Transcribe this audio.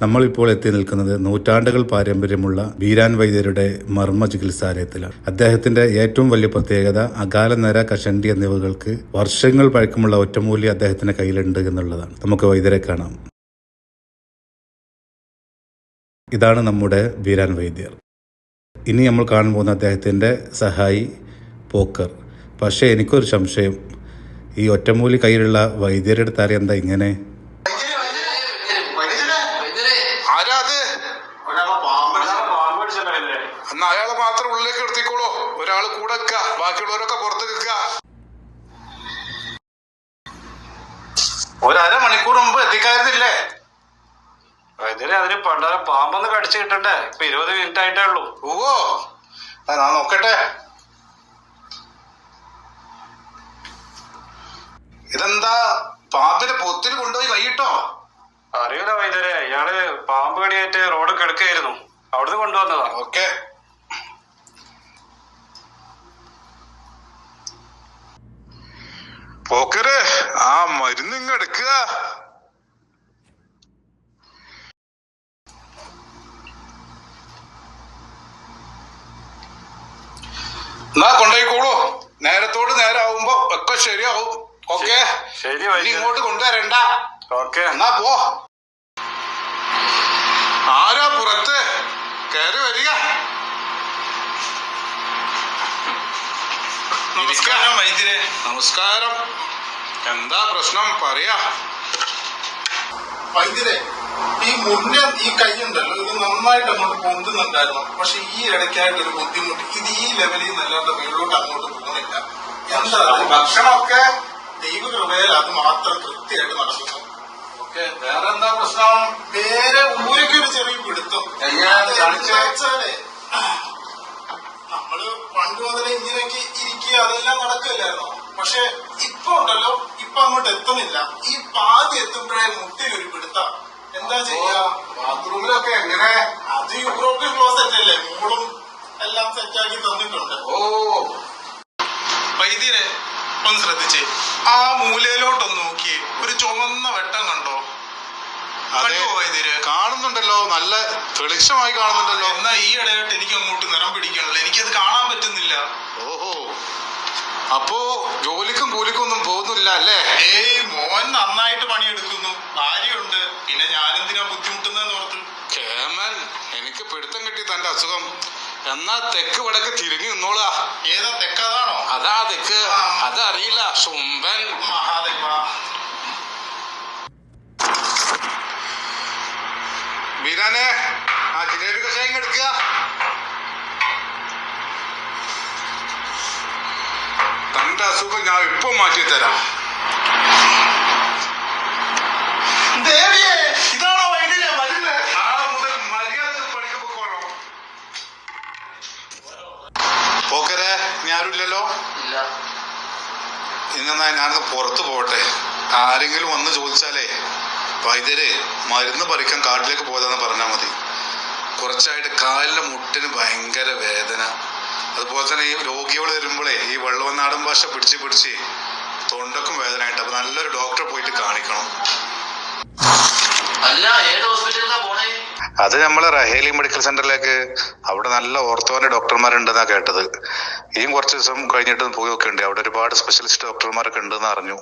നമ്മളിപ്പോൾ എത്തി നിൽക്കുന്നത് നൂറ്റാണ്ടുകൾ പാരമ്പര്യമുള്ള ബീരാൻ വൈദ്യരുടെ മർമ്മ ചികിത്സാലയത്തിലാണ്. അദ്ദേഹത്തിന്റെ ഏറ്റവും വലിയ പ്രത്യേകത അകാലനര, കഷണ്ടി എന്നിവകൾക്ക് വർഷങ്ങൾ പഴക്കമുള്ള ഒറ്റമൂലി അദ്ദേഹത്തിന്റെ കയ്യിലുണ്ട് എന്നുള്ളതാണ്. നമുക്ക് വൈദ്യരെ കാണാം. ഇതാണ് നമ്മുടെ ബീരാൻ വൈദ്യർ. ഇനി നമ്മൾ കാണാൻ പോകുന്ന അദ്ദേഹത്തിന്റെ സഹായി പോക്കർ. പക്ഷേ എനിക്കൊരു സംശയം, ഈ ഒറ്റമൂലി കയ്യിലുള്ള വൈദ്യരുടെ അടുത്താരെ എന്താ ഇങ്ങനെ? അയാളെ മാത്രം ഉള്ളിലേക്ക് എടുത്തിക്കോളൂ, ഒരാൾ കൂടെ ബാക്കിയുള്ളവരൊക്കെ പുറത്ത് നിൽക്കുക. ഒരമണിക്കൂർ മുമ്പ് എത്തിക്കായിരുന്നില്ലേ? വൈദ്യരെ അതിന് പണ്ടാര പാമ്പൊന്ന് കടിച്ചു കിട്ടണ്ടേ? ഇപ്പൊ 20 മിനിറ്റ് ആയിട്ടേ ഉള്ളൂ. ഓ, ഞാൻ നോക്കട്ടെ. ഇതെന്താ, പാമ്പിനെ പൊത്തിൽ കൊണ്ടുപോയി കൈയിട്ടോ? അറിയില്ല വൈദ്യരെ, ഇയാള് പാമ്പ് കടിയായിട്ട് റോഡ് കിടക്കായിരുന്നു, അവിടുന്ന് കൊണ്ടുവന്നതാ. ഓക്കെ. പോക്കര്, ആ മരുന്ന് ഇങ്ങ് എടുക്കുക. എന്നാ കൊണ്ടുപോയിക്കോളൂ, നേരത്തോട് നേരാവുമ്പോ ഒക്കെ ശരിയാവും. ഓക്കെ, ശരി, ഇങ്ങോട്ട് കൊണ്ടുവരണ്ട. ഓക്കെ, എന്നാ പോ. ആരാ പുറത്ത്? കയറി വരിക. നമസ്കാരം വൈദ്യരെ. നമസ്കാരം. എന്താ പ്രശ്നം, പറയാ. വൈദ്യരെ, ഈ മുന്നേ ഈ കൈയുണ്ടല്ലോ, ഇത് നന്നായിട്ട് അങ്ങോട്ട് പൊന്തുന്നുണ്ടായിരുന്നു. പക്ഷെ ഈ ഇടയ്ക്കായിട്ട് ഒരു ബുദ്ധിമുട്ട്, ഇത് ഈ ലെവലിൽ നല്ലാണ്ട് മേലോട്ട് അങ്ങോട്ട് പോകുന്നില്ല. എന്താ, ഭക്ഷണമൊക്കെ ദൈവകൃപയിൽ അത് മാത്രം കൃത്യമായിട്ട് നടക്കുന്നു. ഓക്കെ, വേറെ എന്താ പ്രശ്നം? വേറെ ഊരൊക്കെ ഒരു ചെറിയ പിടുത്തം. കാണിച്ചാലേ നമ്മള് പണ്ട് മുതലേ ഇങ്ങനെയൊക്കെ ഇരിക്കുക, അതെല്ലാം നടക്കില്ലായിരുന്നോ? പക്ഷെ ഇപ്പൊ ഉണ്ടല്ലോ, ഇപ്പൊ അങ്ങോട്ട് എത്തുന്നില്ല. ഈ പാതി എത്തുമ്പോഴേ മുട്ടിലൊരു പിടുത്ത. എന്താ ചെയ്യാ? ബാത്റൂമിലൊക്കെ എങ്ങനെ? അത് യൂറോപ്യൻ ക്ലോസറ്റ് അല്ലേ, മോളും എല്ലാം സെറ്റാക്കി തന്നിട്ടുണ്ട്. ഓ, വൈദ്യരെ ഒന്ന് ശ്രദ്ധിച്ചേ, ആ മൂലയിലോട്ടൊന്ന് നോക്കിയേ, ഒരു ചുവന്ന വെട്ടം കണ്ടോ? അതെ, വൈദ്യര് കാണുന്നുണ്ടല്ലോ, നല്ല തെളിച്ചമായി കാണുന്നുണ്ടല്ലോ. എന്നാ ഈ ഇടയായിട്ട് എനിക്ക് അങ്ങോട്ട് നിറം പിടിക്കണല്ലോ, എനിക്കത് കാണാൻ പറ്റുന്നില്ല. ഓഹോ, അപ്പോ ജോലിക്കും കൂലിക്കും ഒന്നും പോകുന്നില്ല അല്ലേ? ഏയ്, മോൻ നന്നായിട്ട് പണിയെടുക്കുന്നു, ഭാര്യയുണ്ട്, പിന്നെ ഞാനെന്തിനാ ബുദ്ധിമുട്ടുന്നതെന്ന് ഓർത്ത്. കേമൻ, എനിക്ക് പിടുത്തം കിട്ടി തന്റെ അസുഖം. എന്നാ തെക്ക് വടക്ക് തിരിഞ്ഞു നിന്നോളാ. ഏതാ തെക്കതാണോ? അതാ തെക്ക്, അതറിയില്ല. സുമ്പൻ മഹാദേവ. ബീരാനെ, ആ ജിലേബി കഷായം എടുക്കുക. തന്റെ അസുഖം ഞാൻ ഇപ്പൊ മാറ്റിത്തരാം. ദേവിയെ, ഇതാണോ വൈദ്യരെ മരുന്ന്? നാളെ മുതൽ മര്യാദ പണിക്ക് പോക്കോളാം. പോക്കരെ, ഇനി ആരുമില്ലല്ലോ? ഇന്നെന്നാ ഞാനൊന്ന് പുറത്തു പോട്ടെ. ആരെങ്കിലും വന്ന് ചോദിച്ചാലേ വൈദ്യര് മരുന്ന് പറിക്കാൻ കാട്ടിലേക്ക് പോയതാന്ന് പറഞ്ഞാൽ മതി. കുറച്ചായിട്ട് കാലിന്റെ മുട്ടിന് ഭയങ്കര വേദന. അതുപോലെ തന്നെ ഈ രോഗികൾ വരുമ്പോഴേ ഈ വെള്ളവനാടൻ ഭാഷ പിടിച്ച് തൊണ്ടക്കും വേദനയായിട്ട്. അപ്പൊ നല്ലൊരു ഡോക്ടറെ പോയിട്ട് കാണിക്കണം. അത് നമ്മളെ റഹേലി മെഡിക്കൽ സെന്ററിലേക്ക്. അവിടെ നല്ല ഓർത്തോന്റെ ഡോക്ടർമാരുണ്ടെന്നാ കേട്ടത്. ഇനിയും കുറച്ച് ദിവസം കഴിഞ്ഞിട്ട് പോയി നോക്കിണ്ട്. അവിടെ ഒരുപാട് സ്പെഷ്യലിസ്റ്റ് ഡോക്ടർമാരൊക്കെ ഉണ്ടെന്ന് അറിഞ്ഞു.